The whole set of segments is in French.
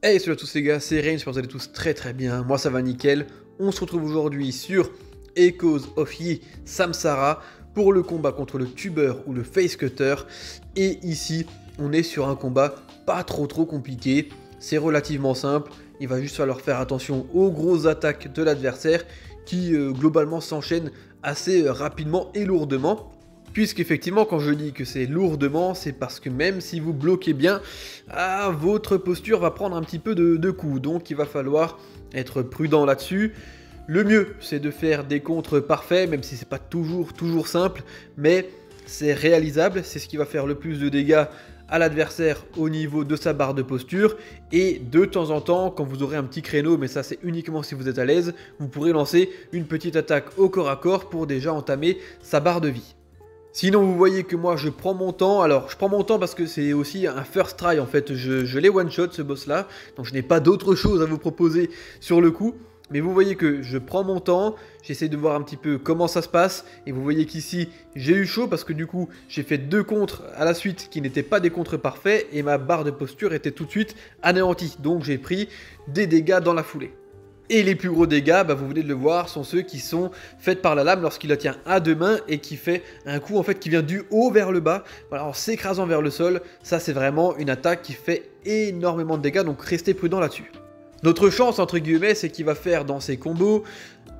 Hey, salut à tous les gars, c'est Rain, j'espère que vous allez tous très bien, moi ça va nickel. On se retrouve aujourd'hui sur Echoes of Yi Samsara pour le combat contre le tuber ou le face cutter. Et ici, on est sur un combat pas trop compliqué, c'est relativement simple. Il va juste falloir faire attention aux grosses attaques de l'adversaire qui globalement s'enchaînent assez rapidement et lourdement. Puisqu'effectivement, quand je dis que c'est lourdement, c'est parce que même si vous bloquez bien, votre posture va prendre un petit peu de coups. Donc il va falloir être prudent là-dessus. Le mieux, c'est de faire des contres parfaits, même si c'est pas toujours simple, mais c'est réalisable. C'est ce qui va faire le plus de dégâts à l'adversaire au niveau de sa barre de posture. Et de temps en temps, quand vous aurez un petit créneau, mais ça c'est uniquement si vous êtes à l'aise, vous pourrez lancer une petite attaque au corps à corps pour déjà entamer sa barre de vie. Sinon vous voyez que moi je prends mon temps, alors je prends mon temps parce que c'est aussi un first try en fait, je l'ai one shot ce boss là, donc je n'ai pas d'autre chose à vous proposer sur le coup, mais vous voyez que je prends mon temps, j'essaie de voir un petit peu comment ça se passe, et vous voyez qu'ici j'ai eu chaud parce que du coup j'ai fait deux contres à la suite qui n'étaient pas des contres parfaits, et ma barre de posture était tout de suite anéantie, donc j'ai pris des dégâts dans la foulée. Et les plus gros dégâts, vous venez de le voir, sont ceux qui sont faits par la lame lorsqu'il la tient à deux mains et qui fait un coup en fait qui vient du haut vers le bas, voilà, en s'écrasant vers le sol. Ça c'est vraiment une attaque qui fait énormément de dégâts, donc restez prudent là-dessus. Notre chance entre guillemets, c'est qu'il va faire dans ses combos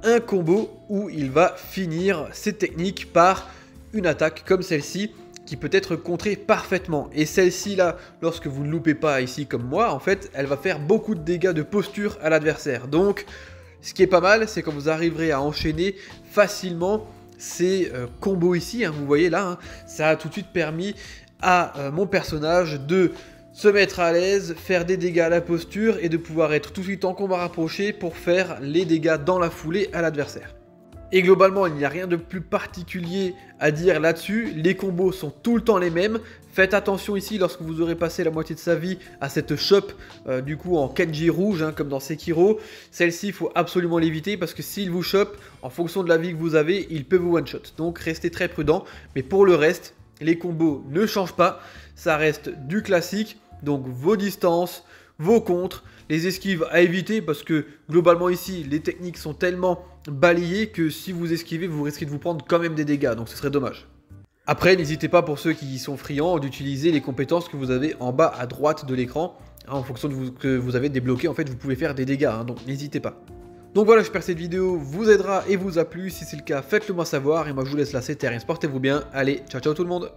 un combo où il va finir ses techniques par une attaque comme celle-ci, qui peut être contrée parfaitement. Et celle-ci là, lorsque vous ne loupez pas ici comme moi, en fait, elle va faire beaucoup de dégâts de posture à l'adversaire. Donc, ce qui est pas mal, c'est quand vous arriverez à enchaîner facilement ces combos ici, vous voyez là, ça a tout de suite permis à mon personnage de se mettre à l'aise, faire des dégâts à la posture et de pouvoir être tout de suite en combat rapproché pour faire les dégâts dans la foulée à l'adversaire. Et globalement, il n'y a rien de plus particulier à dire là-dessus, les combos sont tout le temps les mêmes. Faites attention ici lorsque vous aurez passé la moitié de sa vie à cette chope du coup en Kenji rouge comme dans Sekiro. Celle-ci, il faut absolument l'éviter parce que s'il vous chope, en fonction de la vie que vous avez, il peut vous one-shot. Donc restez très prudent, mais pour le reste, les combos ne changent pas, ça reste du classique, donc vos distances, vos contres, les esquives à éviter parce que globalement ici les techniques sont tellement balayées que si vous esquivez vous risquez de vous prendre quand même des dégâts, donc ce serait dommage. Après n'hésitez pas pour ceux qui sont friands d'utiliser les compétences que vous avez en bas à droite de l'écran, en fonction de que vous avez débloqué en fait vous pouvez faire des dégâts, donc n'hésitez pas. Donc voilà, j'espère que cette vidéo vous aidera et vous a plu, si c'est le cas faites-le moi savoir et moi je vous laisse là, c'était rien, portez-vous bien, allez ciao tout le monde.